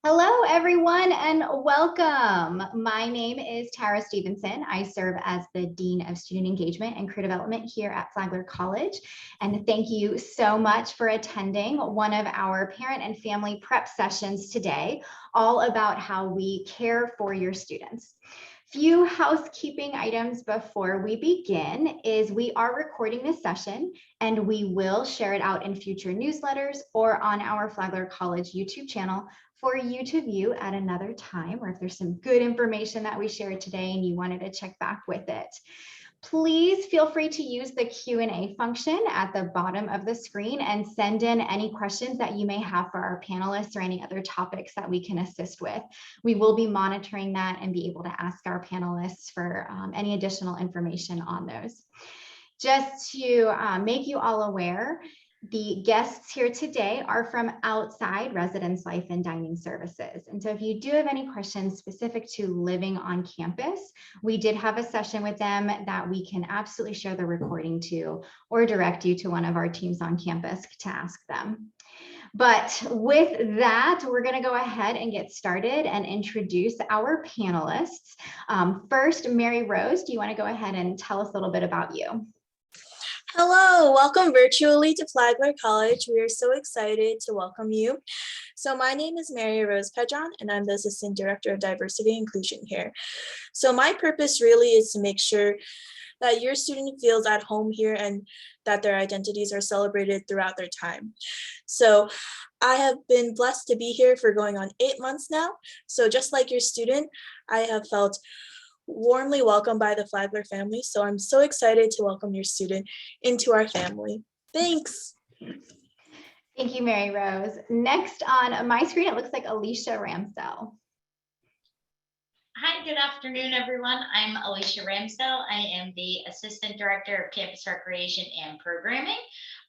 Hello, everyone, and welcome. My name is Tara Stevenson. I serve as the Dean of Student Engagement and Career Development here at Flagler College. And thank you so much for attending one of our parent and family prep sessions today, all about how we care for your students. Few housekeeping items before we begin is we are recording this session and we will share it out in future newsletters or on our Flagler College YouTube channel for you to view at another time, or if there's some good information that we shared today and you wanted to check back with it. Please feel free to use the Q&A function at the bottom of the screen and send in any questions that you may have for our panelists or any other topics that we can assist with. We will be monitoring that and be able to ask our panelists for any additional information on those. Just to make you all aware, the guests here today are from outside Residence Life and Dining Services. And so if you do have any questions specific to living on campus, we did have a session with them that we can absolutely share the recording to or direct you to one of our teams on campus to ask them. But with that, we're going to go ahead and get started and introduce our panelists. First, Mary Rose, do you want to go ahead and tell us a little bit about you? Hello, welcome virtually to Flagler College. We are so excited to welcome you. So my name is Mary Rose Pedron, and I'm the Assistant Director of Diversity and Inclusion here. So my purpose really is to make sure that your student feels at home here and that their identities are celebrated throughout their time. So I have been blessed to be here for going on 8 months now. So just like your student, I have felt warmly welcomed by the Flagler family. So I'm so excited to welcome your student into our family. Thanks. Thank you, Mary Rose. Next on my screen, it looks like Alicia Ramsell. Hi, good afternoon, everyone. I'm Alicia Ramsell. I am the Assistant Director of Campus Recreation and Programming.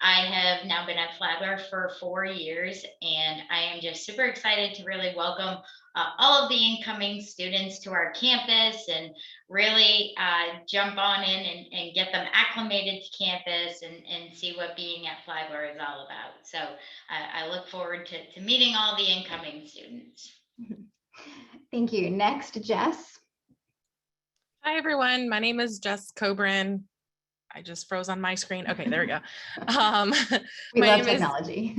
I have now been at Flagler for 4 years, and I am just super excited to really welcome all of the incoming students to our campus and really jump on in and get them acclimated to campus and see what being at Flagler is all about. So I look forward to meeting all the incoming students. Thank you. Next, Jess. Hi, everyone. My name is Jess Coburn. I just froze on my screen. Okay, there we go. We love technology.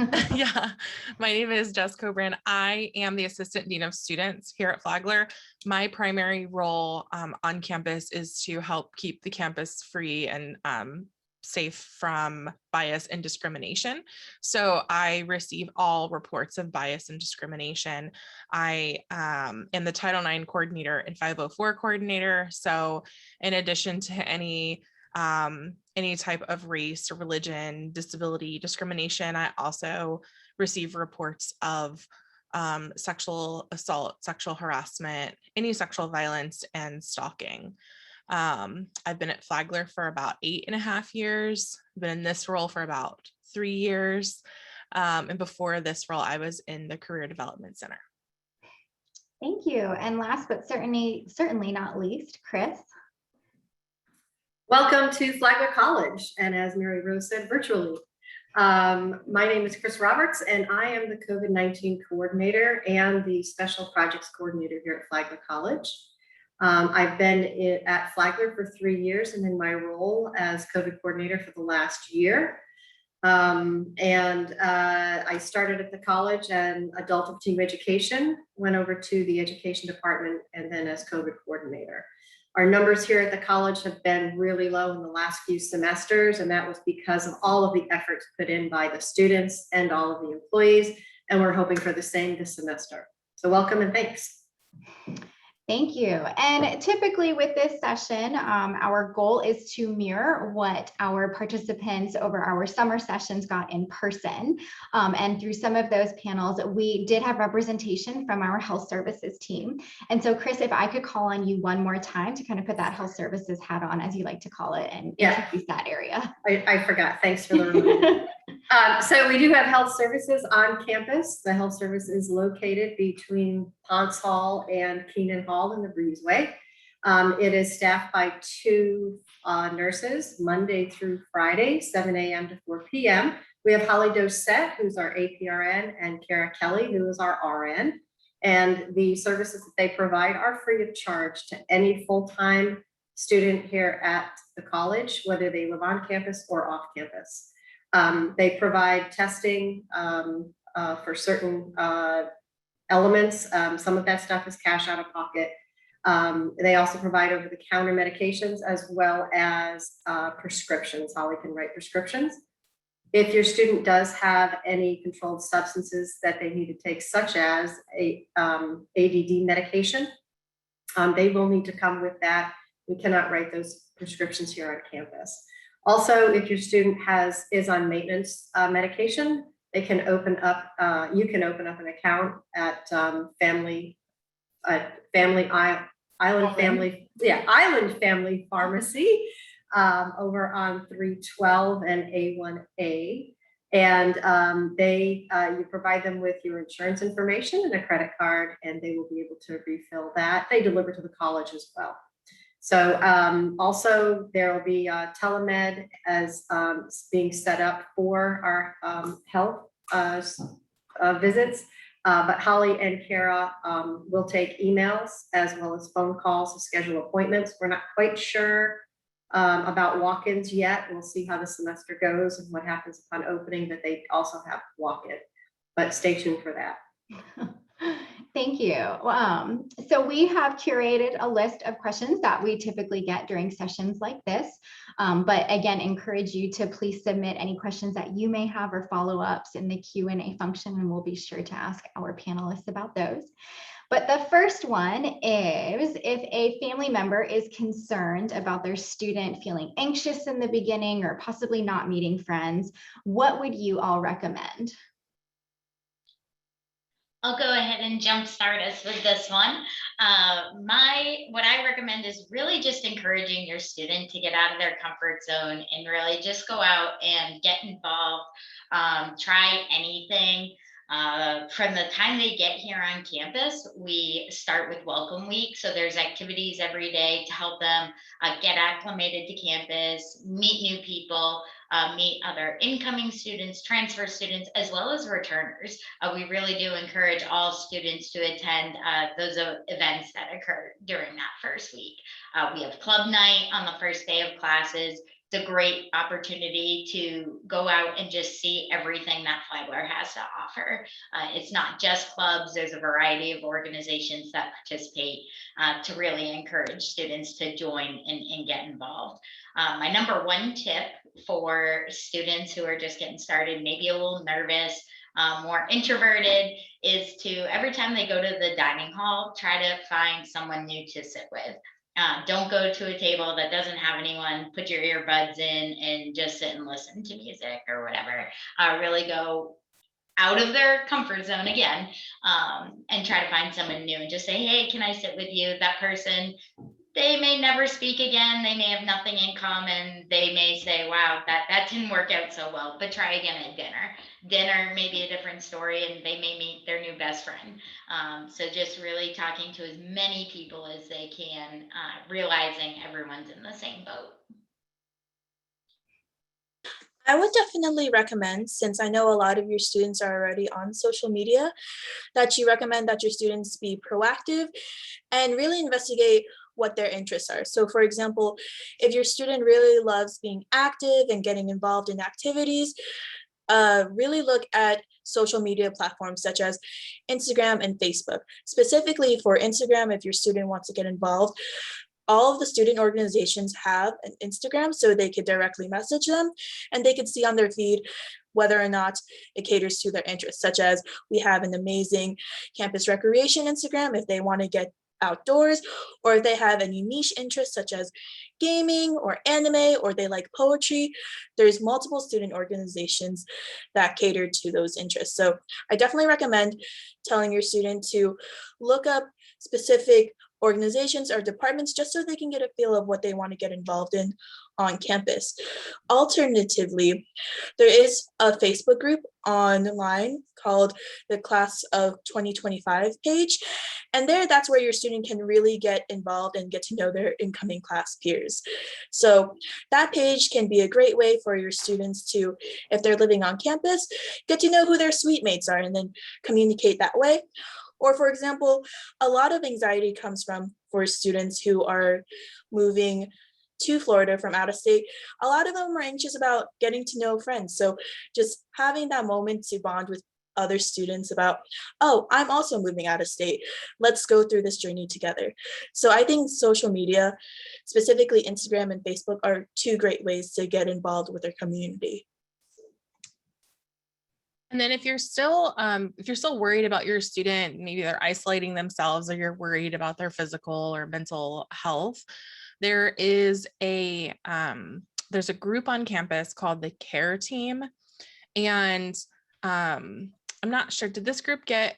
My name is Jess Coburn. I am the Assistant Dean of Students here at Flagler. My primary role on campus is to help keep the campus free and safe from bias and discrimination. So I receive all reports of bias and discrimination. I am the Title IX coordinator and 504 coordinator. So in addition to any type of race or religion, disability, discrimination, I also receive reports of sexual assault, sexual harassment, any sexual violence, and stalking. I've been at Flagler for about 8.5 years. I've been in this role for about 3 years. And before this role, I was in the Career Development Center. Thank you. And last but certainly not least, Chris. Welcome to Flagler College, and as Mary Rose said, virtually. My name is Chris Roberts, and I am the COVID-19 coordinator and the Special Projects coordinator here at Flagler College. I've been at Flagler for 3 years and in my role as COVID coordinator for the last year. I started at the college in adult and teen education, went over to the education department, and then as COVID coordinator. Our numbers here at the college have been really low in the last few semesters, and that was because of all of the efforts put in by the students and all of the employees, and we're hoping for the same this semester. So welcome and thanks. Thank you. And typically with this session, our goal is to mirror what our participants over our summer sessions got in person. And through some of those panels, we did have representation from our health services team. And so Chris, if I could call on you one more time to kind of put that health services hat on, as you like to call it, and introduce that area. I forgot. Thanks for the reminder. So we do have health services on campus. The health service is located between Ponce Hall and Keenan Hall in the Breezeway. It is staffed by 2 nurses Monday through Friday, 7 a.m. to 4 p.m. We have Holly Dosette, who's our APRN, and Kara Kelly, who is our RN. And the services that they provide are free of charge to any full-time student here at the college, whether they live on campus or off campus. They provide testing for certain elements. Some of that stuff is cash out of pocket. They also provide over-the-counter medications as well as prescriptions. Holly can write prescriptions. If your student does have any controlled substances that they need to take, such as a ADD medication, they will need to come with that. We cannot write those prescriptions here on campus. Also, if your student is on maintenance medication, they can open up, you can open up an account at Island Family Pharmacy over on 312 and A1A. And you provide them with your insurance information and a credit card, and they will be able to refill that. They deliver to the college as well. So also there will be telemed as being set up for our health visits. But Holly and Kara will take emails as well as phone calls to schedule appointments. We're not quite sure about walk-ins yet. We'll see how the semester goes and what happens upon opening, but they also have walk-in, but stay tuned for that. Thank you. So we have curated a list of questions that we typically get during sessions like this. But again, encourage you to please submit any questions that you may have or follow-ups in the Q&A function, and we'll be sure to ask our panelists about those. But the first one is, if a family member is concerned about their student feeling anxious in the beginning or possibly not meeting friends, what would you all recommend? I'll go ahead and jumpstart us with this one. What I recommend is really just encouraging your student to get out of their comfort zone and really just go out and get involved, try anything. From the time they get here on campus, we start with Welcome Week. So there's activities every day to help them get acclimated to campus, meet new people, meet other incoming students, transfer students, as well as returners. We really do encourage all students to attend those events that occur during that first week. We have club night on the first day of classes. It's a great opportunity to go out and just see everything that Flagler has to offer. It's not just clubs, there's a variety of organizations that participate to really encourage students to join and get involved. My number one tip for students who are just getting started, maybe a little nervous, more introverted, is to, every time they go to the dining hall, try to find someone new to sit with. Don't go to a table that doesn't have anyone. Put your earbuds in and just sit and listen to music or whatever. Really go out of their comfort zone again, and try to find someone new and just say, hey, can I sit with you? That person, they may never speak again. They may have nothing in common. They may say, wow, that didn't work out so well, but try again at dinner. Dinner may be a different story, and they may meet their new best friend. So just really talking to as many people as they can, realizing everyone's in the same boat. I would definitely recommend, since I know a lot of your students are already on social media, that you recommend that your students be proactive and really investigate what their interests are. So for example, if your student really loves being active and getting involved in activities, really look at social media platforms such as Instagram and Facebook. Specifically for Instagram, if your student wants to get involved, all of the student organizations have an Instagram, so they could directly message them and they could see on their feed whether or not it caters to their interests, such as we have an amazing campus recreation Instagram if they want to get outdoors, or if they have any niche interests such as gaming or anime, or they like poetry. There's multiple student organizations that cater to those interests. So I definitely recommend telling your student to look up specific organizations or departments just so they can get a feel of what they want to get involved in on campus. Alternatively, there is a Facebook group online called the Class of 2025 page. And that's where your student can really get involved and get to know their incoming class peers. So that page can be a great way for your students to, if they're living on campus, get to know who their suite mates are and then communicate that way. Or for example, a lot of anxiety comes from for students who are moving to Florida from out of state. A lot of them are anxious about getting to know friends. So just having that moment to bond with other students about, oh, I'm also moving out of state. Let's go through this journey together. So I think social media, specifically Instagram and Facebook, are two great ways to get involved with their community. And then if you're still worried about your student, maybe they're isolating themselves or you're worried about their physical or mental health, there is there's a group on campus called the Care Team. And I'm not sure, did this group get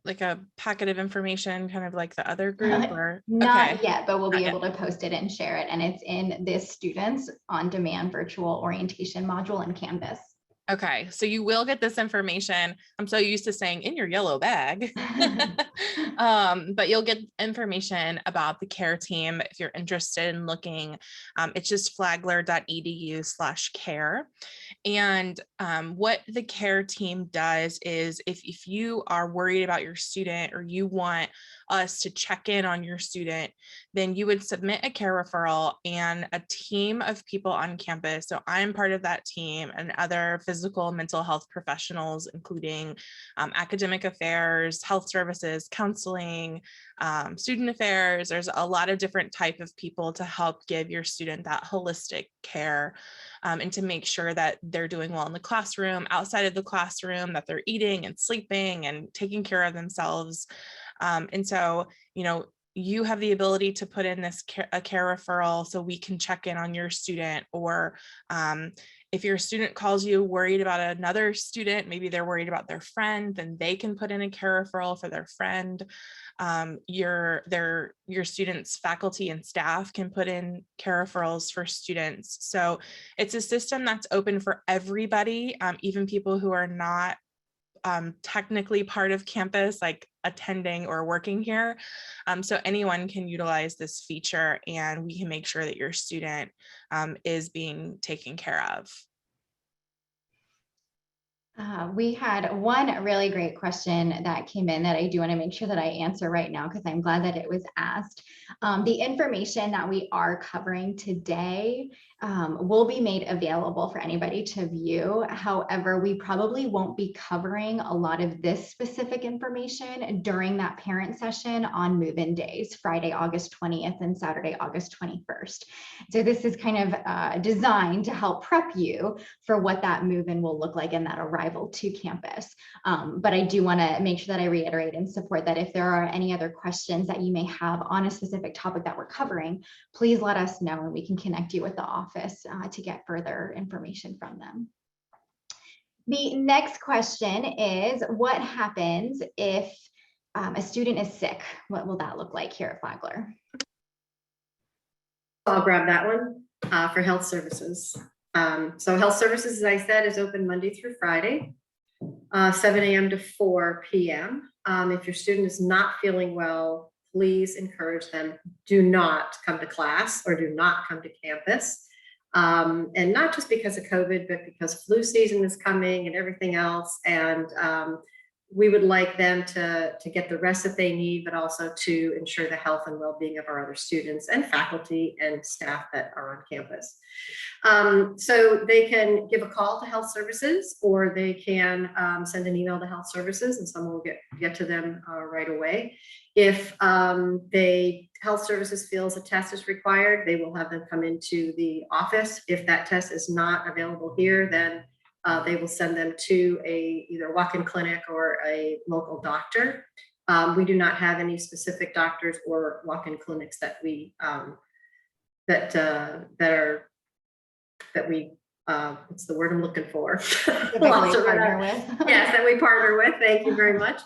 like a packet of information kind of like the other group or? Not Okay. yet, but we'll be Not able to post it and share it. And it's in this students on demand virtual orientation module in Canvas. Okay, so you will get this information. I'm so used to saying in your yellow bag, but you'll get information about the Care Team if you're interested in looking. It's just flagler.edu/care. And what the Care Team does is if you are worried about your student or you want us to check in on your student, then you would submit a care referral and a team of people on campus. So I'm part of that team and other physical and mental health professionals, including academic affairs, health services, counseling, student affairs. There's a lot of different type of people to help give your student that holistic care and to make sure that they're doing well in the classroom, outside of the classroom, that they're eating and sleeping and taking care of themselves. And so, you have the ability to put in a care referral so we can check in on your student, or if your student calls you worried about another student, maybe they're worried about their friend, then they can put in a care referral for their friend. Your students' faculty and staff can put in care referrals for students. So it's a system that's open for everybody, even people who are not technically part of campus, like attending or working here. So anyone can utilize this feature and we can make sure that your student is being taken care of. We had one really great question that came in that I do want to make sure that I answer right now because I'm glad that it was asked. The information that we are covering today will be made available for anybody to view. However, we probably won't be covering a lot of this specific information during that parent session on move-in days, Friday, August 20th and Saturday, August 21st. So this is kind of designed to help prep you for what that move-in will look like and that arrival to campus. But I do want to make sure that I reiterate and support that if there are any other questions that you may have on a specific topic that we're covering, please let us know and we can connect you with the office to get further information from them. The next question is, what happens if a student is sick? What will that look like here at Flagler? I'll grab that one for health services. So health services, as I said, is open Monday through Friday, 7 a.m. to 4 p.m. If your student is not feeling well, please encourage them, do not come to class or do not come to campus. And not just because of COVID, but because flu season is coming and everything else. And we would like them to get the rest that they need, but also to ensure the health and well-being of our other students and faculty and staff that are on campus. So they can give a call to health services, or they can send an email to health services and someone will get to them right away. If health services feels a test is required, they will have them come into the office. If that test is not available here, then they will send them to either walk-in clinic or a local doctor. We do not have any specific doctors or walk-in clinics that we what's the word I'm looking for? Partner with. Yes, that we partner with. Thank you very much.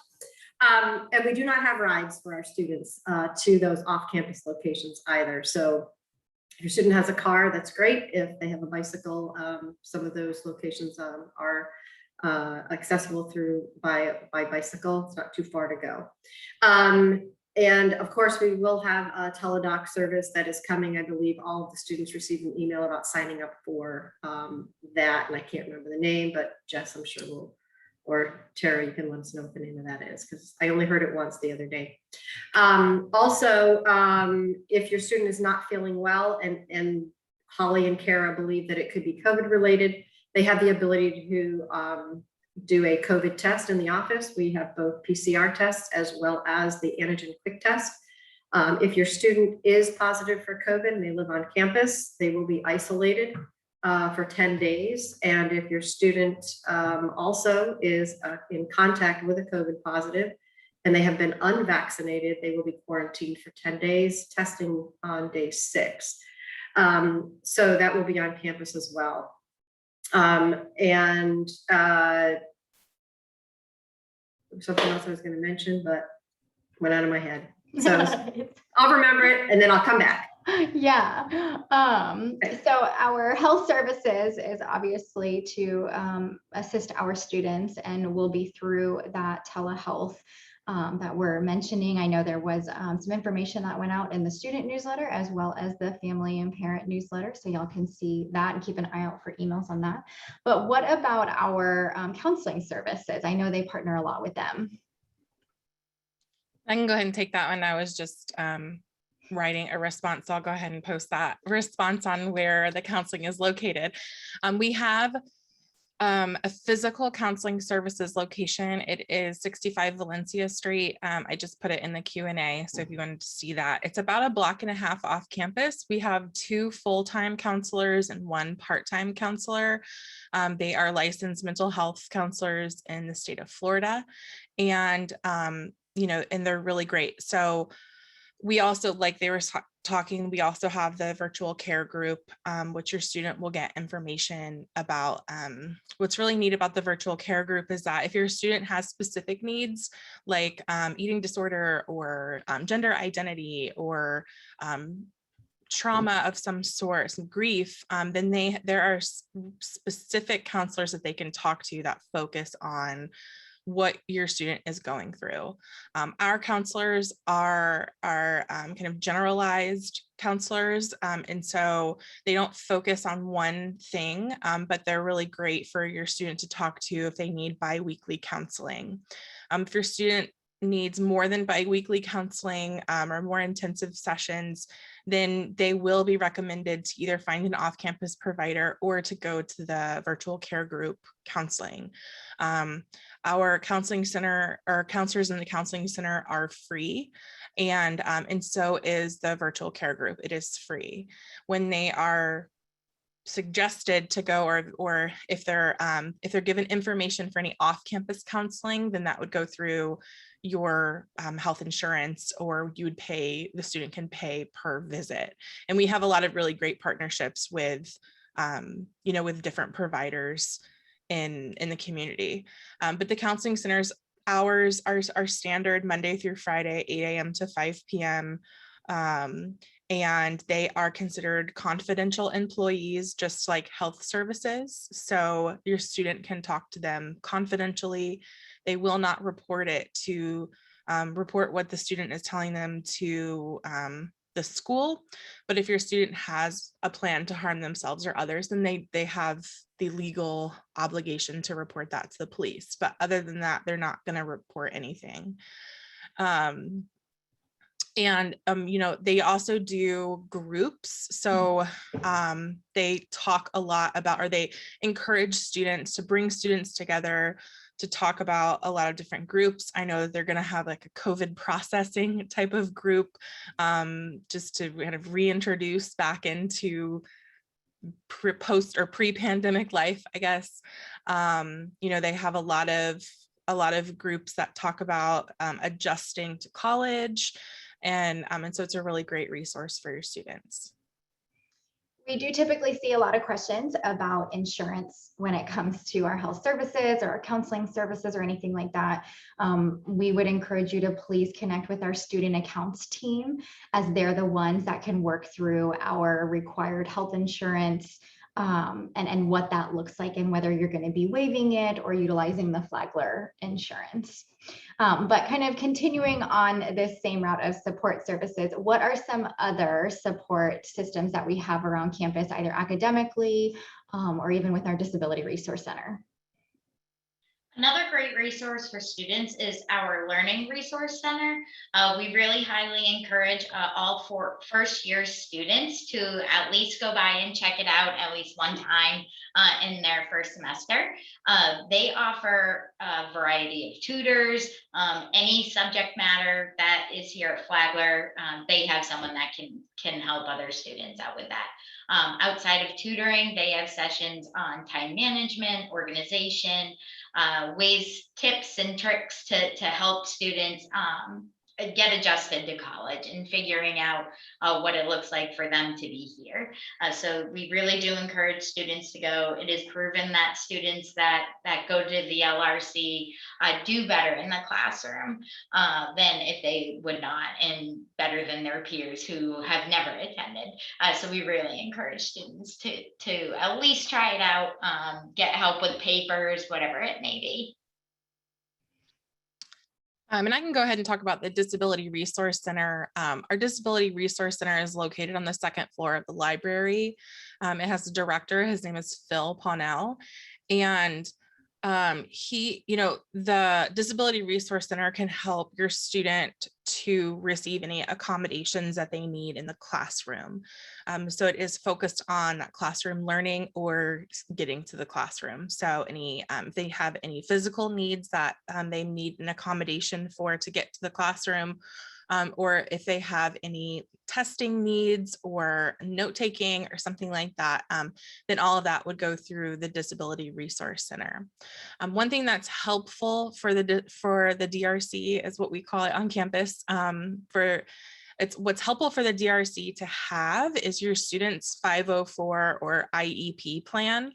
And we do not have rides for our students to those off-campus locations either. So if your student has a car, that's great. If they have a bicycle, some of those locations are accessible by bicycle. It's not too far to go. And of course, we will have a teledoc service that is coming. I believe all of the students received an email about signing up for that. And I can't remember the name, but Jess, I'm sure or Tara, you can let us know what the name of that is, because I only heard it once the other day. Also, if your student is not feeling well, and Holly and Kara believe that it could be COVID related, they have the ability to do a COVID test in the office. We have both PCR tests as well as the antigen quick test. If your student is positive for COVID and they live on campus, they will be isolated for 10 days. And if your student also is in contact with a COVID positive and they have been unvaccinated, they will be quarantined for 10 days, testing on day 6. So that will be on campus as well. And something else I was going to mention, but went out of my head. So I'll remember it and then I'll come back. Yeah. So our health services is obviously to assist our students, and will be through that telehealth that we're mentioning. I know there was some information that went out in the student newsletter as well as the family and parent newsletter. So y'all can see that and keep an eye out for emails on that. But what about our counseling services? I know they partner a lot with them. I can go ahead and take that one. I was just writing a response, so I'll go ahead and post that response on where the counseling is located. We have a physical counseling services location. It is 65 Valencia Street. I just put it in the Q&A, so if you wanted to see that, it's about a block and a half off campus. We have 2 full-time counselors and 1 part-time counselor. They are licensed mental health counselors in the state of Florida, and and they're really great. So we also, like they were talking, we also have the virtual care group, which your student will get information about. What's really neat about the virtual care group is that if your student has specific needs, like eating disorder or gender identity or trauma of some sort, some grief, then there are specific counselors that they can talk to that focus on what your student is going through. Our counselors are kind of generalized counselors, and so they don't focus on one thing, but they're really great for your student to talk to if they need biweekly counseling. If your student needs more than biweekly counseling or more intensive sessions, then they will be recommended to either find an off-campus provider or to go to the virtual care group counseling. Our counseling center, or counselors in the counseling center, are free, and so is the virtual care group. It is free. When they are suggested to go, or if they're given information for any off-campus counseling, then that would go through your health insurance, or you would pay, the student can pay per visit. And we have a lot of really great partnerships with with different providers in the community. But the counseling center's hours are standard Monday through Friday, 8 a.m. to 5 p.m. And they are considered confidential employees, just like health services. So your student can talk to them confidentially. They will not report it to report what the student is telling them to the school. But if your student has a plan to harm themselves or others, then they have the legal obligation to report that to the police. But other than that, they're not going to report anything. They also do groups. So they talk a lot about, or they encourage students to bring students together to talk about a lot of different groups. I know that they're going to have like a COVID processing type of group, just to kind of reintroduce back into post or pre-pandemic life, I guess. They have a lot of groups that talk about adjusting to college. And so it's a really great resource for your students. We do typically see a lot of questions about insurance when it comes to our health services or our counseling services or anything like that. We would encourage you to please connect with our student accounts team, as they're the ones that can work through our required health insurance and what that looks like, and whether you're going to be waiving it or utilizing the Flagler insurance. But kind of continuing on this same route of support services, what are some other support systems that we have around campus, either academically or even with our Disability Resource Center? Another great resource for students is our Learning Resource Center. We really highly encourage all first-year students to at least go by and check it out at least one time in their first semester. They offer a variety of tutors, any subject matter that is here at Flagler. They have someone that can help other students out with that. Outside of tutoring, they have sessions on time management, organization, ways, tips and tricks to help students get adjusted to college and figuring out what it looks like for them to be here. So we really do encourage students to go. It is proven that students that go to the LRC do better in the classroom than if they would not, and better than their peers who have never attended. So we really encourage students to at least try it out, get help with papers, whatever it may be. And I can go ahead and talk about the Disability Resource Center. Our Disability Resource Center is located on the second floor of the library. It has a director, his name is Phil Pawnell, and the Disability Resource Center can help your student to receive any accommodations that they need in the classroom. So it is focused on classroom learning or getting to the classroom. So if they have any physical needs that they need an accommodation for to get to the classroom, or if they have any testing needs or note-taking or something like that, then all of that would go through the Disability Resource Center. One thing that's helpful for the DRC is what we call it on campus. What's helpful for the DRC to have is your student's 504 or IEP plan.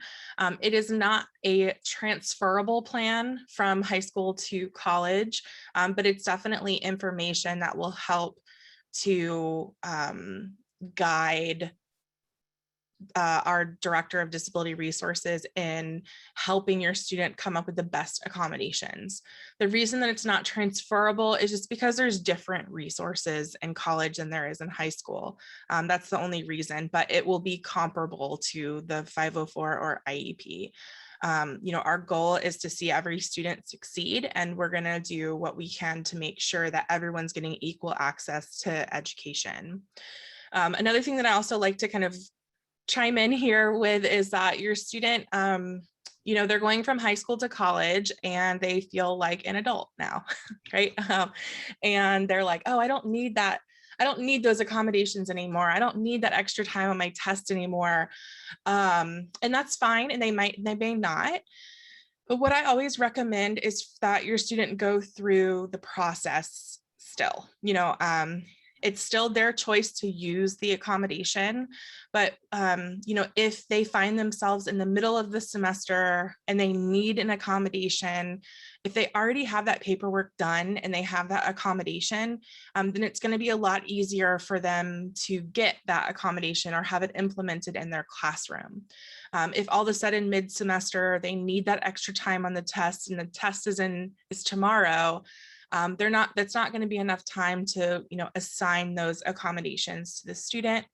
It is not a transferable plan from high school to college, but it's definitely information that will help to guide our Director of Disability Resources in helping your student come up with the best accommodations. The reason that it's not transferable is just because there's different resources in college than there is in high school. That's the only reason, but it will be comparable to the 504 or IEP. Our goal is to see every student succeed, and we're going to do what we can to make sure that everyone's getting equal access to education. Another thing that I also like to kind of chime in here with is that your student, they're going from high school to college and they feel like an adult now, right? And they're like, oh, I don't need that. I don't need those accommodations anymore. I don't need that extra time on my test anymore. And that's fine. And they may not. But what I always recommend is that your student go through the process still. It's still their choice to use the accommodation, but if they find themselves in the middle of the semester and they need an accommodation, if they already have that paperwork done and they have that accommodation, then it's going to be a lot easier for them to get that accommodation or have it implemented in their classroom. If all of a sudden mid-semester they need that extra time on the test and the test is tomorrow, that's not going to be enough time to, assign those accommodations to the student.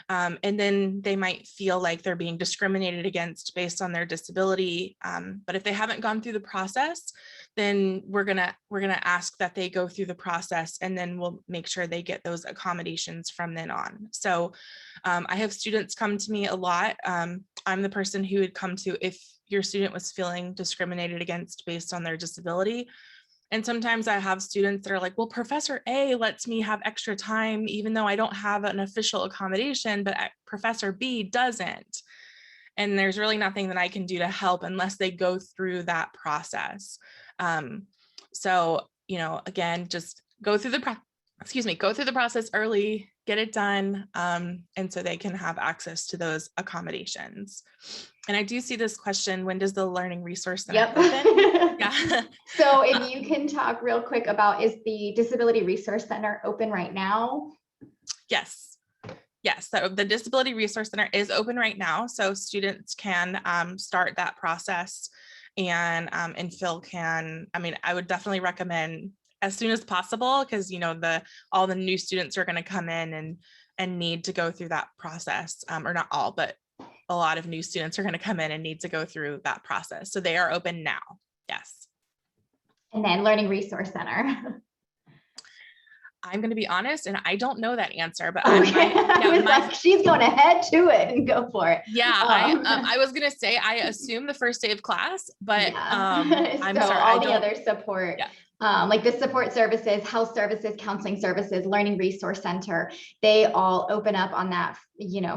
And then they might feel like they're being discriminated against based on their disability. But if they haven't gone through the process, then we're gonna ask that they go through the process, and then we'll make sure they get those accommodations from then on. So I have students come to me a lot. I'm the person who would come to if your student was feeling discriminated against based on their disability. And sometimes I have students that are like, well, Professor A lets me have extra time, even though I don't have an official accommodation, but Professor B doesn't. And there's really nothing that I can do to help unless they go through that process. So, again, just go through the process early, get it done, and so they can have access to those accommodations. And I do see this question, when does the Learning Resource Center open? Yeah. So if you can talk real quick about, is the Disability Resource Center open right now? Yes. So the Disability Resource Center is open right now. So students can start that process, and Phil can, I would definitely recommend as soon as possible, because all the new students are going to come in and need to go through that process, or not all, but a lot of new students are going to come in and need to go through that process. So they are open now. Yes. And then Learning Resource Center. I'm going to be honest, and I don't know that answer, but she's going to head to it and go for it. I was going to say, I assume the first day of class, but I'm sorry. All the other support. Yeah. Like the support services, health services, counseling services, Learning Resource Center, they all open up on that,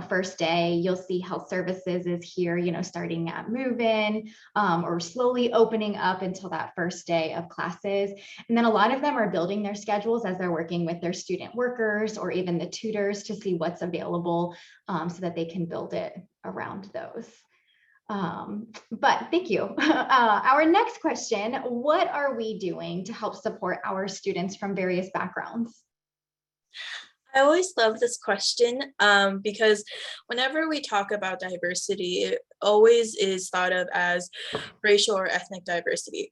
first day. You'll see health services is here, starting at move-in or slowly opening up until that first day of classes. And then a lot of them are building their schedules as they're working with their student workers or even the tutors to see what's available so that they can build it around those. But thank you. Our next question, what are we doing to help support our students from various backgrounds? I always love this question because whenever we talk about diversity, it always is thought of as racial or ethnic diversity.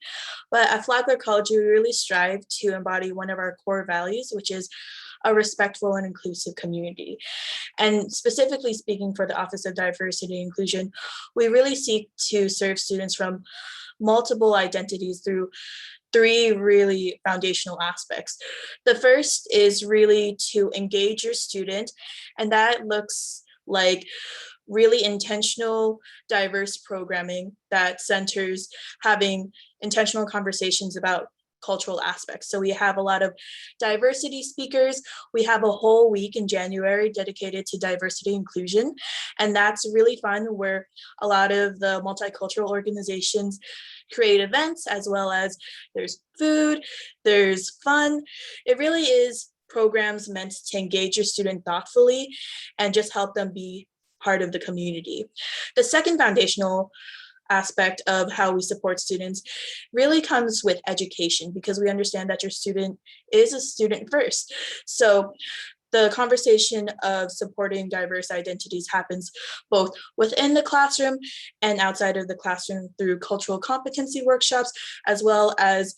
But at Flagler College, we really strive to embody one of our core values, which is a respectful and inclusive community. And specifically speaking for the Office of Diversity and Inclusion, we really seek to serve students from multiple identities through 3 really foundational aspects. The first is really to engage your student, and that looks like really intentional, diverse programming that centers having intentional conversations about cultural aspects. So we have a lot of diversity speakers. We have a whole week in January dedicated to diversity inclusion. And that's really fun, where a lot of the multicultural organizations create events, as well as there's food, there's fun. It really is programs meant to engage your student thoughtfully and just help them be part of the community. The second foundational aspect of how we support students really comes with education, because we understand that your student is a student first. So the conversation of supporting diverse identities happens both within the classroom and outside of the classroom through cultural competency workshops, as well as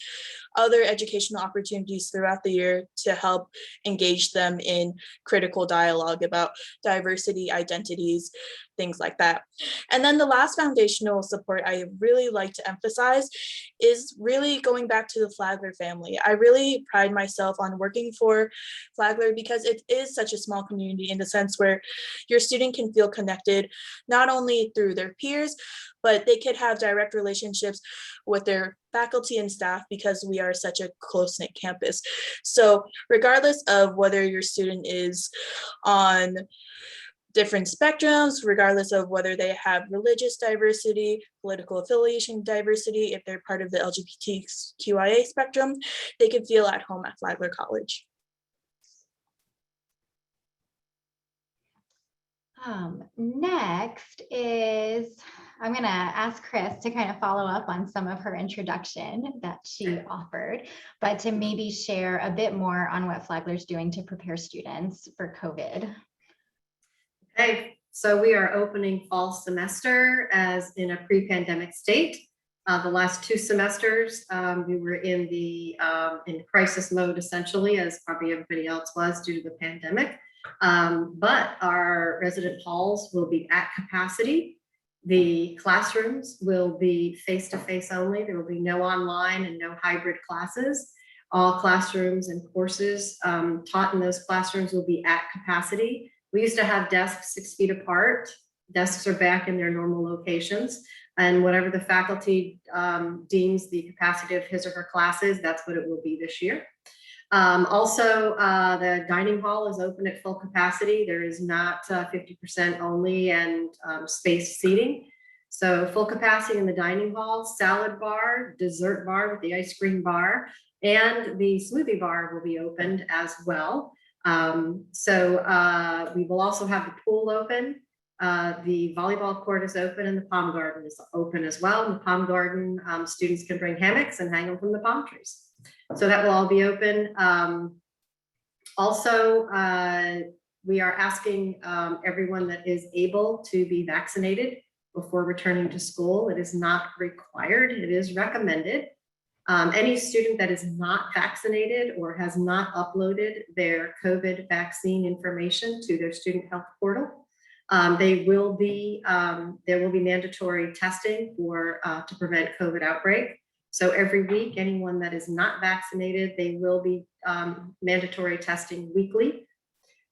other educational opportunities throughout the year to help engage them in critical dialogue about diversity, identities, things like that. And then the last foundational support I really like to emphasize is really going back to the Flagler family. I really pride myself on working for Flagler because it is such a small community, in the sense where your student can feel connected not only through their peers, but they could have direct relationships with their faculty and staff because we are such a close-knit campus. So regardless of whether your student is on different spectrums, regardless of whether they have religious diversity, political affiliation diversity, if they're part of the LGBTQIA spectrum, they can feel at home at Flagler College. Next is, I'm going to ask Chris to kind of follow up on some of her introduction that she offered, but to maybe share a bit more on what Flagler's doing to prepare students for COVID. Okay, so we are opening fall semester as in a pre-pandemic state. The last 2 semesters, we were in crisis mode, essentially, as probably everybody else was due to the pandemic. But our resident halls will be at capacity. The classrooms will be face-to-face only. There will be no online and no hybrid classes. All classrooms and courses taught in those classrooms will be at capacity. We used to have desks 6 feet apart. Desks are back in their normal locations. And whatever the faculty deems the capacity of his or her classes, that's what it will be this year. Also, the dining hall is open at full capacity. There is not 50% only and spaced seating. So full capacity in the dining hall, salad bar, dessert bar with the ice cream bar, and the smoothie bar will be opened as well. We will also have the pool open. The volleyball court is open and the palm garden is open as well. In the palm garden, students can bring hammocks and hang them from the palm trees. So that will all be open. We are asking everyone that is able to be vaccinated before returning to school. It is not required, it is recommended. Any student that is not vaccinated or has not uploaded their COVID vaccine information to their student health portal, there will be mandatory testing to prevent COVID outbreak. So every week, anyone that is not vaccinated, they will be mandatory testing weekly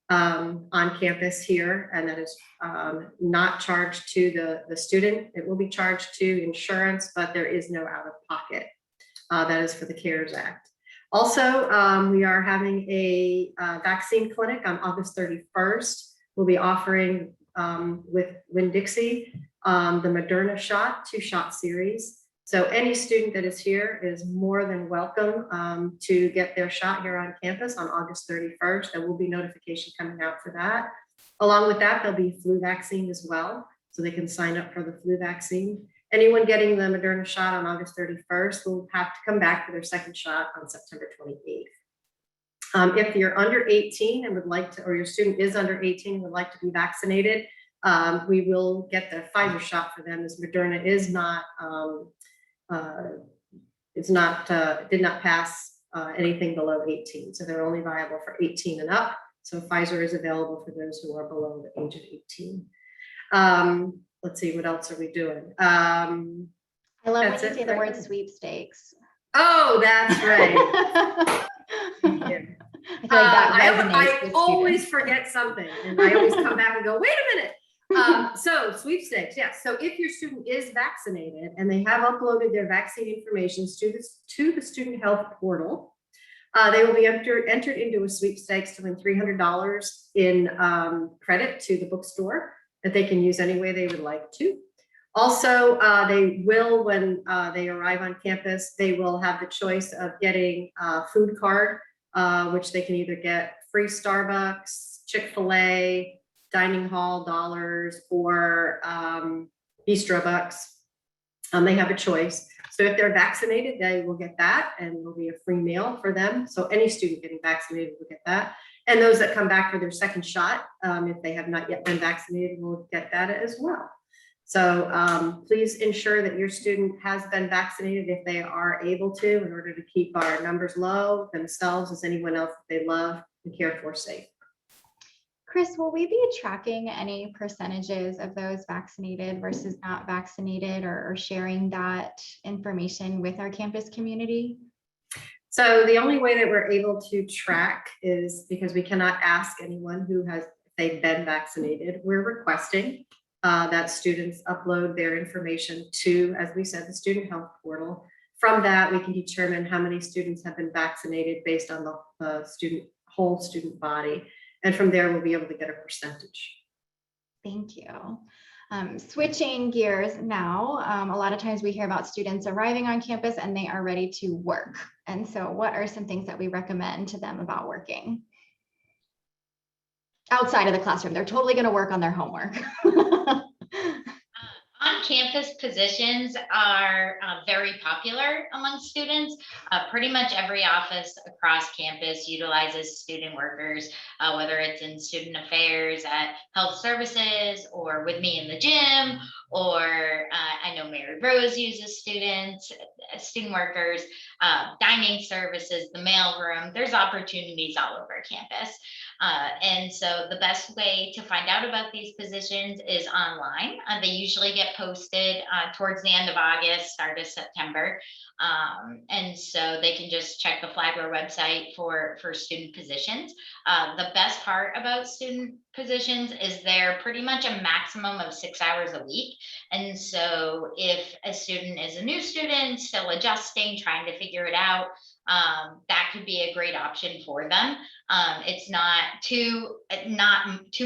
on campus here, and that is not charged to the student. It will be charged to insurance, but there is no out of pocket. That is for the CARES Act. Also, we are having a vaccine clinic on August 31st. We'll be offering with Winn-Dixie the Moderna shot, 2-shot series. So any student that is here is more than welcome to get their shot here on campus on August 31st. There will be notification coming out for that. Along with that, there'll be flu vaccine as well, so they can sign up for the flu vaccine. Anyone getting the Moderna shot on August 31st will have to come back for their second shot on September 28th. If you're under 18 and would like to, or your student is under 18 and would like to be vaccinated, we will get the Pfizer shot for them, as Moderna is not, did not pass anything below 18. So they're only viable for 18 and up. So Pfizer is available for those who are below the age of 18. Let's see, what else are we doing? I love when you That's it, say the word right? sweepstakes. Oh, that's right. Thank you. I feel like that resonates I with always students. forget something, and I always come back and go, wait a minute. So sweepstakes, yes. So if your student is vaccinated and they have uploaded their vaccine information to the student health portal, they will be entered into a sweepstakes to win $300 in credit to the bookstore that they can use any way they would like to. Also, they will, when they arrive on campus, they will have the choice of getting a food card, which they can either get free Starbucks, Chick-fil-A, dining hall dollars, or bistro bucks. They have a choice. So if they're vaccinated, they will get that, and it will be a free meal for them. So any student getting vaccinated will get that. And those that come back for their second shot, if they have not yet been vaccinated, will get that as well. So please ensure that your student has been vaccinated if they are able to, in order to keep our numbers low, themselves as anyone else that they love and care for safe. Chris, will we be tracking any percentages of those vaccinated versus not vaccinated, or sharing that information with our campus community? So the only way that we're able to track is because we cannot ask anyone who has, if they've been vaccinated. We're requesting that students upload their information to, as we said, the student health portal. From that, we can determine how many students have been vaccinated based on the whole student body. And from there, we'll be able to get a percentage. Thank you. Switching gears now, a lot of times we hear about students arriving on campus and they are ready to work. And so what are some things that we recommend to them about working outside of the classroom? They're totally going to work on their homework. On-campus positions are very popular among students. Pretty much every office across campus utilizes student workers, whether it's in student affairs at health services, or with me in the gym, or I know Mary Rose uses student workers, dining services, the mailroom. There's opportunities all over campus. And so the best way to find out about these positions is online. They usually get posted towards the end of August, start of September. And so they can just check the Flagler website for student positions. The best part about student positions is they're pretty much a maximum of 6 hours a week. And so if a student is a new student, still adjusting, trying to figure it out, that could be a great option for them. It's not too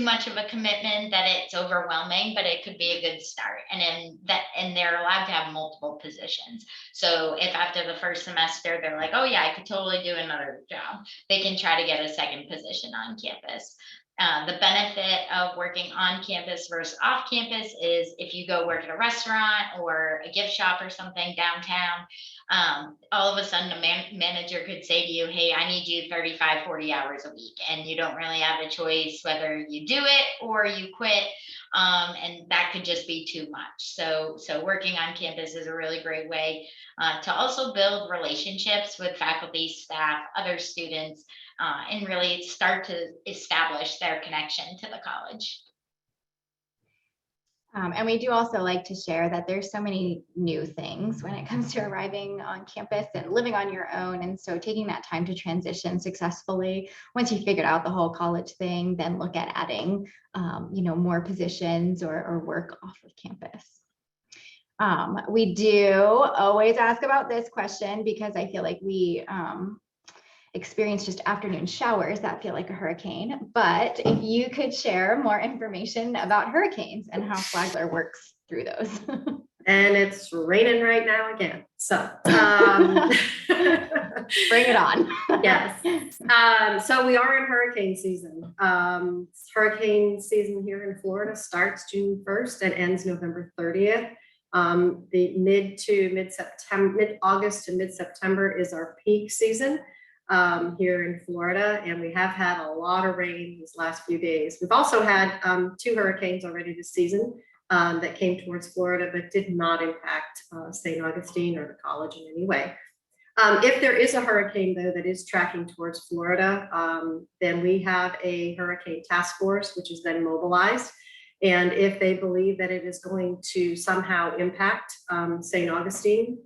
much of a commitment that it's overwhelming, but it could be a good start. And they're allowed to have multiple positions. So if after the first semester they're like, oh yeah, I could totally do another job, they can try to get a second position on campus. The benefit of working on campus versus off campus is if you go work at a restaurant or a gift shop or something downtown, all of a sudden a manager could say to you, hey, I need you 35, 40 hours a week. And you don't really have a choice whether you do it or you quit. And that could just be too much. So working on campus is a really great way to also build relationships with faculty, staff, other students, and really start to establish their connection to the college. And we do also like to share that there's so many new things when it comes to arriving on campus and living on your own. And so taking that time to transition successfully, once you figured out the whole college thing, then look at adding, more positions or work off of campus. We do always ask about this question because I feel like we experience just afternoon showers that feel like a hurricane. But if you could share more information about hurricanes and how Flagler works through those. And it's raining right now again. So bring it on. Yes. So we are in hurricane season. Hurricane season here in Florida starts June 1st and ends November 30th. The mid-August to mid-September is our peak season here in Florida, and we have had a lot of rain these last few days. We've also had 2 hurricanes already this season that came towards Florida, but did not impact St. Augustine or the college in any way. If there is a hurricane, though, that is tracking towards Florida, then we have a hurricane task force, which is then mobilized. And if they believe that it is going to somehow impact St. Augustine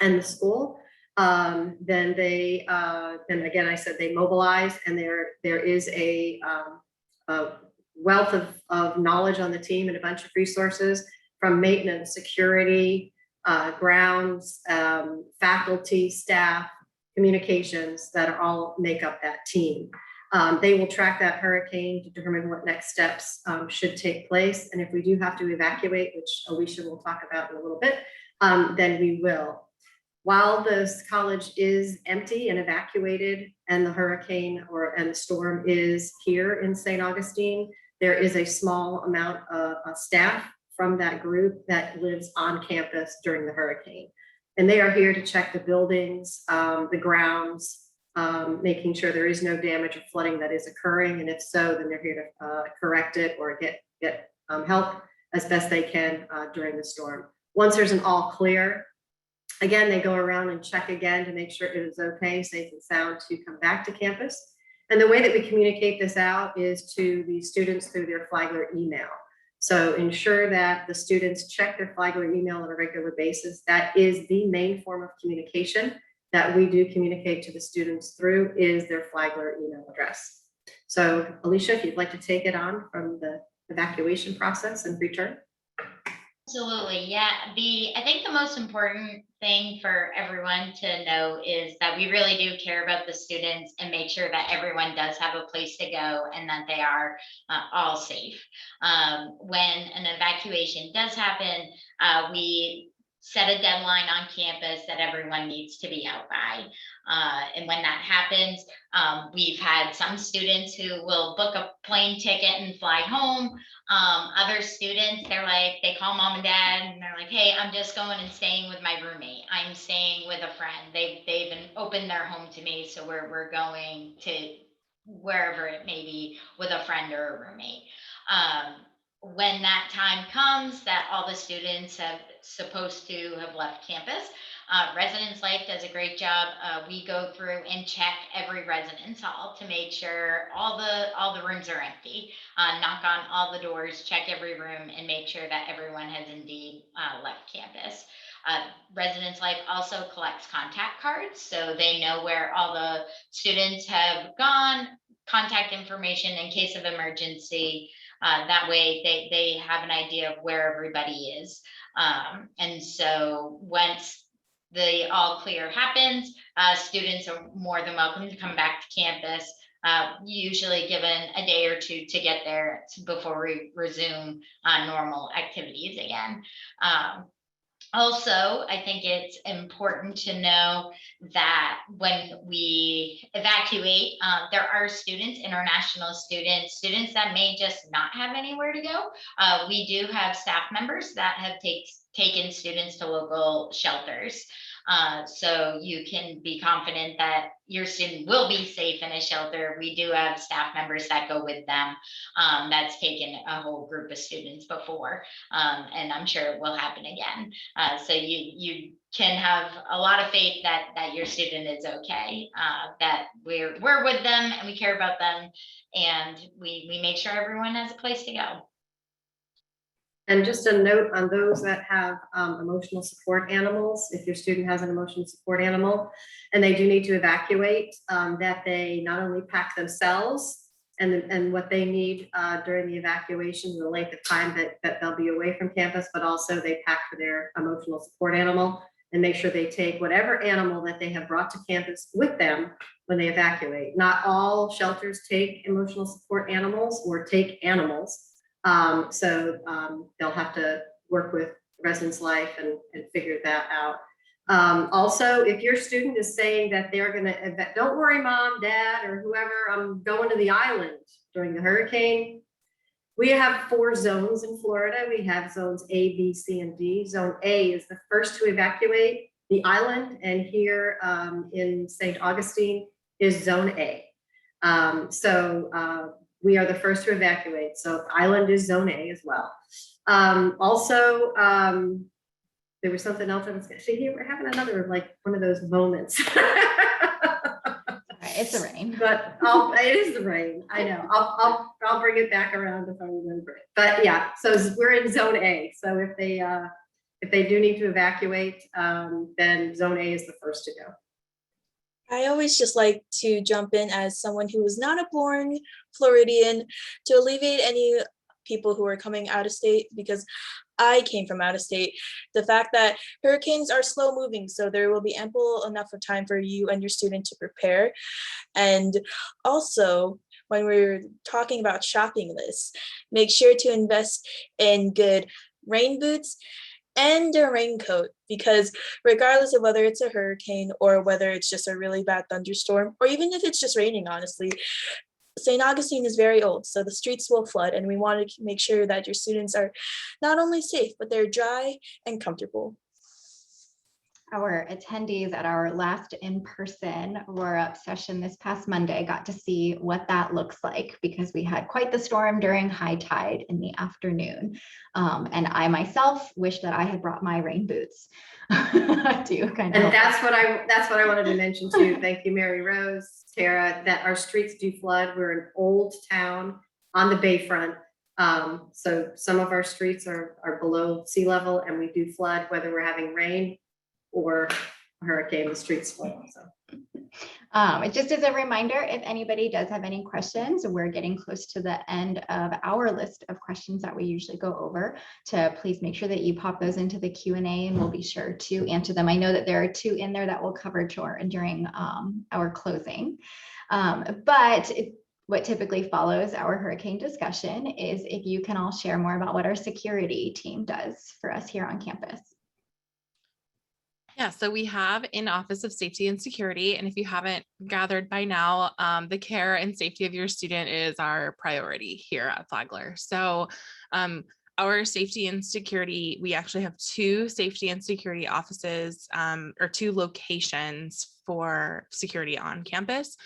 and the school, then they, and again, I said they mobilize, and there is a wealth of knowledge on the team and a bunch of resources from maintenance, security, grounds, faculty, staff, communications that are all make up that team. They will track that hurricane to determine what next steps should take place. And if we do have to evacuate, which Alicia will talk about in a little bit, then we will. While this college is empty and evacuated and the hurricane and the storm is here in St. Augustine, there is a small amount of staff from that group that lives on campus during the hurricane. And they are here to check the buildings, the grounds, making sure there is no damage or flooding that is occurring. And if so, then they're here to correct it or get help as best they can during the storm. Once there's an all clear, again, they go around and check again to make sure it is okay, safe and sound to come back to campus. And the way that we communicate this out is to the students through their Flagler email. So ensure that the students check their Flagler email on a regular basis. That is the main form of communication that we do communicate to the students through, is their Flagler email address. So Alicia, if you'd like to take it on from the evacuation process and return. Absolutely. Yeah. I think the most important thing for everyone to know is that we really do care about the students and make sure that everyone does have a place to go and that they are all safe. When an evacuation does happen, we set a deadline on campus that everyone needs to be out by. And when that happens, we've had some students who will book a plane ticket and fly home. Other students, they call mom and dad and they're like, hey, I'm just going and staying with my roommate. I'm staying with a friend. They've opened their home to me. So we're going to wherever it may be with a friend or a roommate. When that time comes that all the students have supposed to have left campus, Residence Life does a great job. We go through and check every residence hall to make sure all the rooms are empty, knock on all the doors, check every room, and make sure that everyone has indeed left campus. Residence Life also collects contact cards, so they know where all the students have gone, contact information in case of emergency. That way they have an idea of where everybody is. And so once the all clear happens, students are more than welcome to come back to campus, usually given a day or two to get there before we resume normal activities again. Also, I think it's important to know that when we evacuate, there are students, international students, students that may just not have anywhere to go. We do have staff members that have taken students to local shelters. So you can be confident that your student will be safe in a shelter. We do have staff members that go with them. That's taken a whole group of students before, and I'm sure it will happen again. So you can have a lot of faith that your student is okay, that we're with them and we care about them, and we make sure everyone has a place to go. And just a note on those that have emotional support animals, if your student has an emotional support animal and they do need to evacuate, that they not only pack themselves and what they need during the evacuation, the length of time that they'll be away from campus, but also they pack for their emotional support animal and make sure they take whatever animal that they have brought to campus with them when they evacuate. Not all shelters take emotional support animals or take animals. So they'll have to work with residence life and figure that out. Also, if your student is saying that they're going to, don't worry, mom, dad, or whoever, I'm going to the island during the hurricane. We have 4 zones in Florida. We have zones A, B, C, and D. Zone A is the first to evacuate the island, and here in St. Augustine is Zone A. We are the first to evacuate. So island is Zone A as well. Also, there was something else I was going to say here. We're having another, like, one of those moments. It's the rain. But it is the rain. I know. I'll bring it back around if I remember it. But yeah, so we're in Zone A. So if they do need to evacuate, then Zone A is the first to go. I always just like to jump in as someone who is not a born Floridian to alleviate any people who are coming out of state, because I came from out of state. The fact that hurricanes are slow moving, so there will be ample enough of time for you and your student to prepare. And also, when we're talking about shopping lists, make sure to invest in good rain boots and a raincoat, because regardless of whether it's a hurricane or whether it's just a really bad thunderstorm, or even if it's just raining, honestly, St. Augustine is very old, so the streets will flood, and we want to make sure that your students are not only safe, but they're dry and comfortable. Our attendees at our last in-person Roar Up session this past Monday got to see what that looks like, because we had quite the storm during high tide in the afternoon. And I myself wish that I had brought my rain boots to kind of. And that's what I wanted to mention too. Thank you, Mary Rose, Tara, that our streets do flood. We're an old town on the bayfront. So some of our streets are below sea level, and we do flood whether we're having rain or a hurricane. The streets flood. So Just as a reminder, if anybody does have any questions, we're getting close to the end of our list of questions that we usually go over, to please make sure that you pop those into the Q&A, and we'll be sure to answer them. I know that there are 2 in there that we'll cover during our closing. What typically follows our hurricane discussion is if you can all share more about what our security team does for us here on campus. Yeah, so we have an Office of Safety and Security, and if you haven't gathered by now, the care and safety of your student is our priority here at Flagler. So our safety and security, we actually have 2 safety and security offices, or 2 locations for security on campus.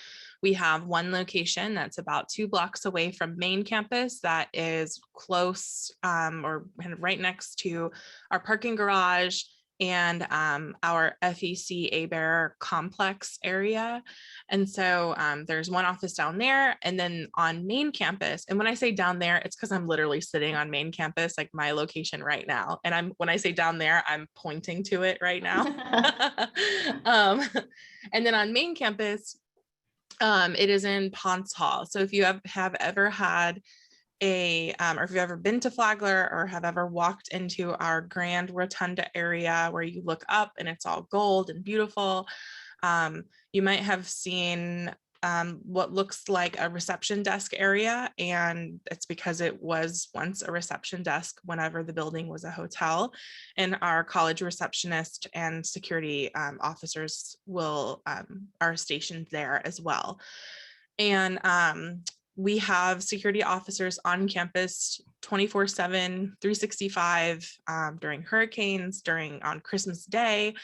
We have one location that's about 2 blocks away from main campus that is close, or kind of right next to our parking garage and our FEC A-Bear complex area. And so there's one office down there, and then on main campus, and when I say down there, it's because I'm literally sitting on main campus, like my location right now. And when I say down there, I'm pointing to it right now. And then on main campus, it is in Ponce Hall. So if you have ever had or if you've ever been to Flagler or have ever walked into our grand rotunda area where you look up and it's all gold and beautiful, you might have seen what looks like a reception desk area, and it's because it was once a reception desk whenever the building was a hotel, and our college receptionist and security officers are stationed there as well. And we have security officers on campus 24/7, 365 during hurricanes, on Christmas Day,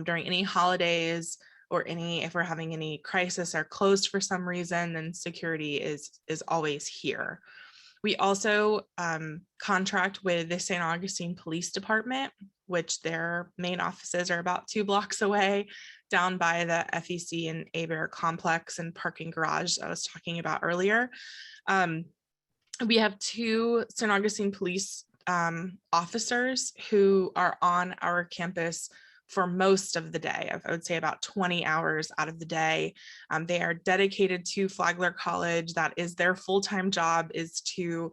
during any holidays, or if we're having any crisis or closed for some reason, then security is always here. We also contract with the St. Augustine Police Department, which their main offices are about 2 blocks away, down by the FEC and A-Bear complex and parking garage I was talking about earlier. We have 2 St. Augustine Police officers who are on our campus for most of the day. I would say about 20 hours out of the day. They are dedicated to Flagler College. That is their full-time job, is to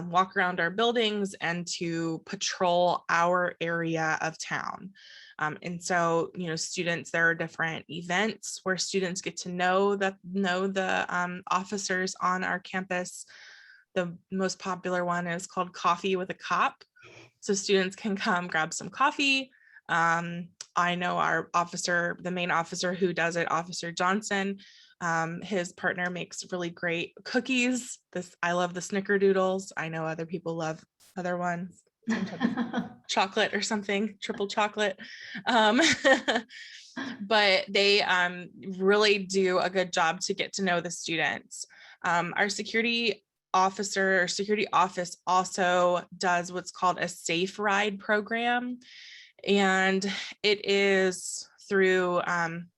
walk around our buildings and to patrol our area of town. And so, students, there are different events where students get to know the officers on our campus. The most popular one is called Coffee with a Cop. So students can come grab some coffee. I know our officer, the main officer who does it, Officer Johnson, his partner makes really great cookies. I love the snickerdoodles. I know other people love other ones, some type of chocolate or something, triple chocolate. But they really do a good job to get to know the students. Our security office also does what's called a safe ride program. And it is through,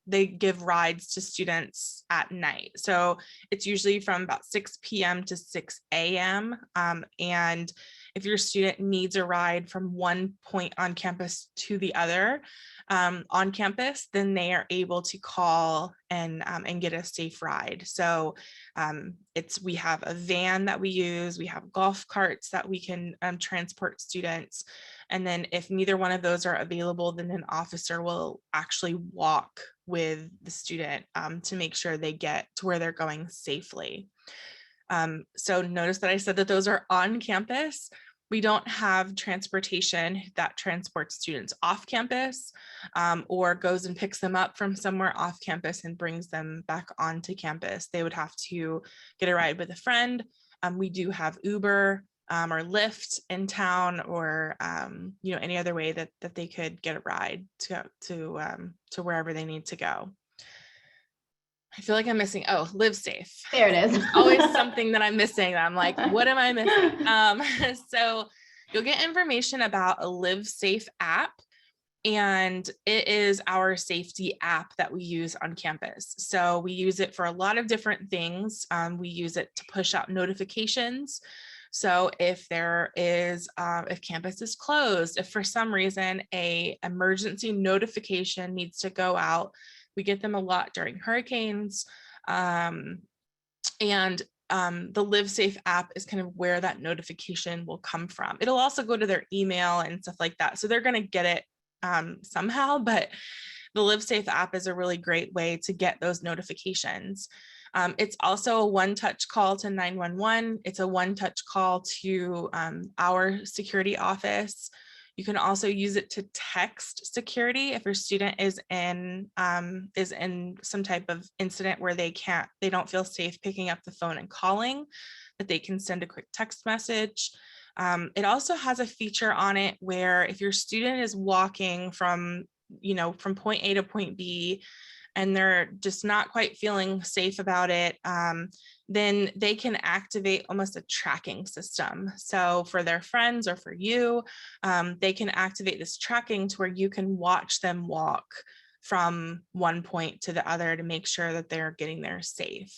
they give rides to students at night. So it's usually from about 6 p.m. to 6 a.m. And if your student needs a ride from one point on campus to the other on campus, then they are able to call and get a safe ride. So we have a van that we use, we have golf carts that we can transport students. And then if neither one of those are available, then an officer will actually walk with the student to make sure they get to where they're going safely. So notice that I said that those are on campus. We don't have transportation that transports students off campus or goes and picks them up from somewhere off campus and brings them back onto campus. They would have to get a ride with a friend. We do have Uber or Lyft in town, or any other way that they could get a ride to wherever they need to go. I feel like I'm missing. Oh, Live Safe. There it is. There's always something that I'm missing. I'm like, what am I missing? So you'll get information about a Live Safe app, and it is our safety app that we use on campus. So we use it for a lot of different things. We use it to push out notifications. So if there is, if campus is closed, if for some reason a emergency notification needs to go out, we get them a lot during hurricanes. And the Live Safe app is kind of where that notification will come from. It'll also go to their email and stuff like that. So they're going to get it somehow, but the Live Safe app is a really great way to get those notifications. It's also a one-touch call to 911. It's a one-touch call to our security office. You can also use it to text security if your student is in some type of incident where they don't feel safe picking up the phone and calling, that they can send a quick text message. It also has a feature on it where if your student is walking from point A to point B, and they're just not quite feeling safe about it, then they can activate almost a tracking system. So for their friends or for you, they can activate this tracking to where you can watch them walk from one point to the other to make sure that they're getting there safe.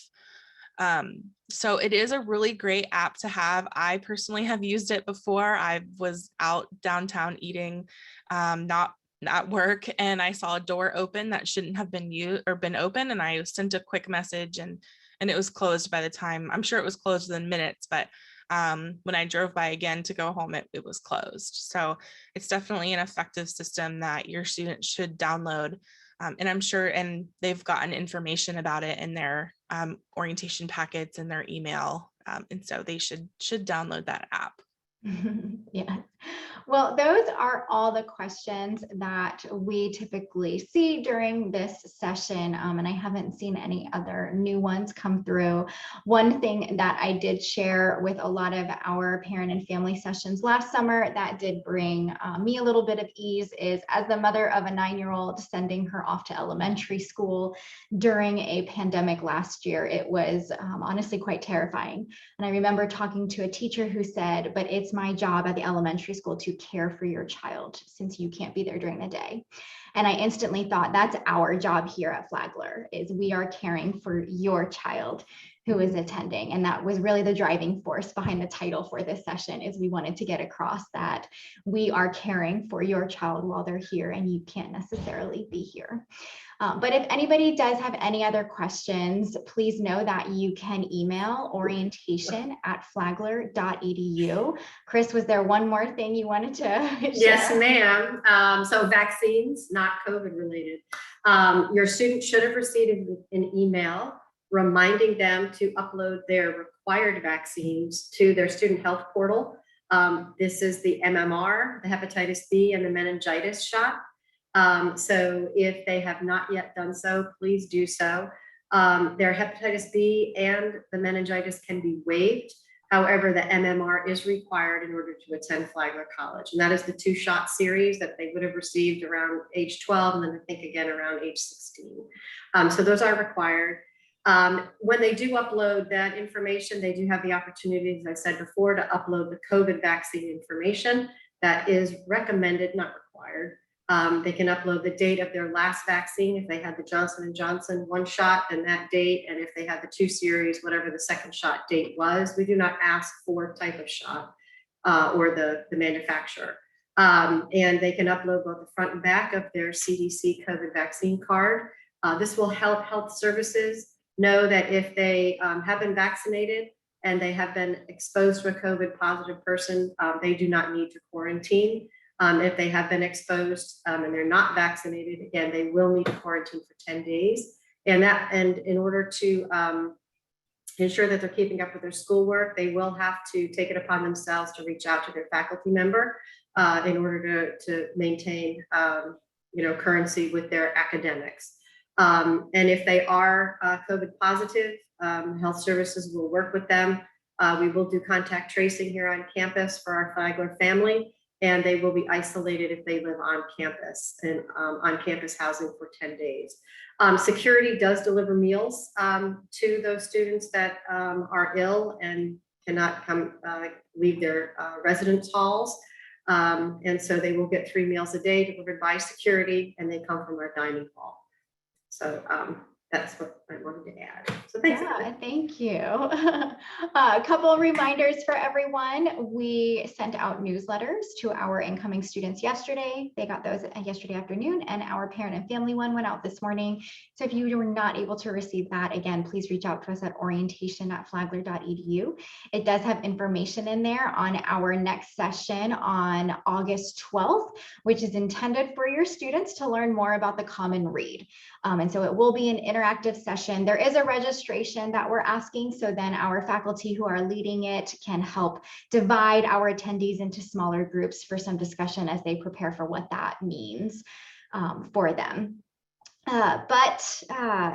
So it is a really great app to have. I personally have used it before. I was out downtown eating, not at work, and I saw a door open that shouldn't have been used or been open, and I sent a quick message, and it was closed by the time. I'm sure it was closed within minutes, but when I drove by again to go home, it was closed. So it's definitely an effective system that your students should download. And I'm sure, and they've gotten information about it in their orientation packets and their email. And so they should download that app. Yeah. Well, those are all the questions that we typically see during this session, and I haven't seen any other new ones come through. One thing that I did share with a lot of our parent and family sessions last summer that did bring me a little bit of ease is, as the mother of a 9-year-old sending her off to elementary school during a pandemic last year, it was honestly quite terrifying. And I remember talking to a teacher who said, but it's my job at the elementary school to care for your child since you can't be there during the day. And I instantly thought, that's our job here at Flagler, is we are caring for your child. who is attending. And that was really the driving force behind the title for this session, is we wanted to get across that we are caring for your child while they're here and you can't necessarily be here. But if anybody does have any other questions, please know that you can email orientation@flagler.edu. Chris, was there one more thing you wanted to share? Yes, ma'am. So vaccines, not COVID related. Your student should have received an email reminding them to upload their required vaccines to their student health portal. This is the MMR, the hepatitis B, and the meningitis shot. So if they have not yet done so, please do so. Their hepatitis B and the meningitis can be waived. However, the MMR is required in order to attend Flagler College. And that is the 2-shot series that they would have received around age 12, and then I think again around age 16. So those are required. When they do upload that information, they do have the opportunity, as I said before, to upload the COVID vaccine information. That is recommended, not required. They can upload the date of their last vaccine. If they had the Johnson & Johnson 1 shot, then that date, and if they had the 2 series, whatever the 2nd shot date was. We do not ask for type of shot or the manufacturer. And they can upload both the front and back of their CDC COVID vaccine card. This will help health services know that if they have been vaccinated and they have been exposed to a COVID positive person, they do not need to quarantine. If they have been exposed and they're not vaccinated, again, they will need to quarantine for 10 days. And in order to ensure that they're keeping up with their schoolwork, they will have to take it upon themselves to reach out to their faculty member in order to maintain currency with their academics. And if they are COVID positive, health services will work with them. We will do contact tracing here on campus for our Flagler family, and they will be isolated if they live on campus and on campus housing for 10 days. Security does deliver meals to those students that are ill and cannot leave their residence halls. And so they will get 3 meals a day delivered by security, and they come from our dining hall. So that's what I wanted to add. So thanks. Yeah, thank you. A couple of reminders for everyone. We sent out newsletters to our incoming students yesterday. They got those yesterday afternoon, and our parent and family one went out this morning. So if you were not able to receive that, again, please reach out to us at orientation@flagler.edu. It does have information in there on our next session on August 12th, which is intended for your students to learn more about the Common Read. And so it will be an interactive session. There is a registration that we're asking, so then our faculty who are leading it can help divide our attendees into smaller groups for some discussion as they prepare for what that means for them. But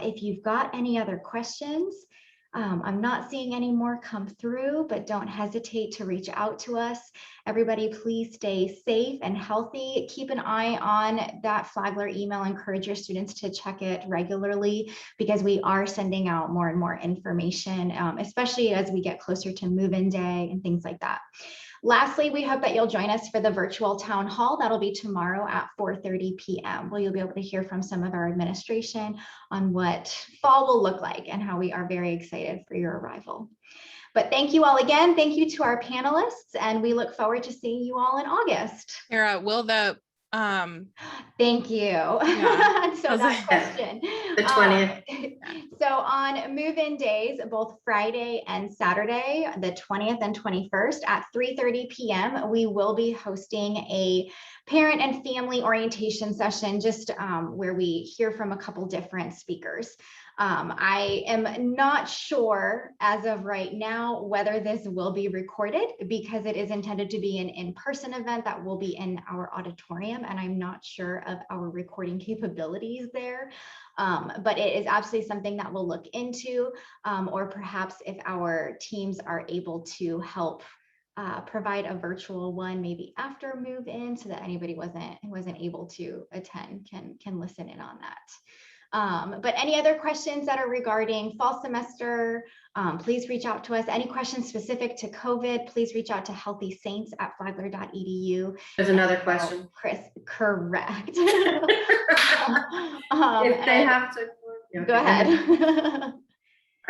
if you've got any other questions, I'm not seeing any more come through, but don't hesitate to reach out to us. Everybody, please stay safe and healthy. Keep an eye on that Flagler email. Encourage your students to check it regularly, because we are sending out more and more information, especially as we get closer to move-in day and things like that. Lastly, we hope that you'll join us for the virtual town hall. That'll be tomorrow at 4:30 p.m. where you'll be able to hear from some of our administration on what fall will look like and how we are very excited for your arrival. But thank you all again. Thank you to our panelists, and we look forward to seeing you all in August. Sarah, will the Thank you. Yeah. So that question. The 20th. So on move-in days, both Friday and Saturday, the 20th and 21st at 3:30 p.m., we will be hosting a parent and family orientation session, just where we hear from a couple different speakers. I am not sure as of right now whether this will be recorded, because it is intended to be an in-person event that will be in our auditorium, and I'm not sure of our recording capabilities there. But it is absolutely something that we'll look into, or perhaps if our teams are able to help provide a virtual one maybe after move in, so that anybody wasn't able to attend can listen in on that. But any other questions that are regarding fall semester, please reach out to us. Any questions specific to COVID, please reach out to healthyssaints@flagler.edu. There's another question. Chris, correct. If they have to. Go ahead.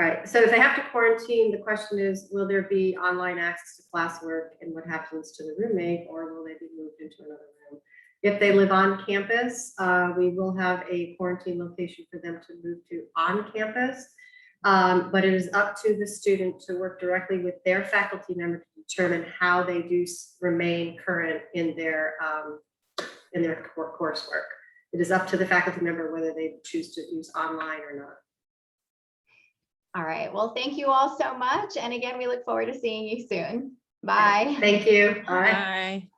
All right, so if they have to quarantine, the question is, will there be online access to classwork, and what happens to the roommate, or will they be moved into another room? If they live on campus, we will have a quarantine location for them to move to on campus. But it is up to the student to work directly with their faculty member to determine how they do remain current in their coursework. It is up to the faculty member whether they choose to use online or not. All right. Well, thank you all so much. And again, we look forward to seeing you soon. Bye. Thank you. Bye. Bye.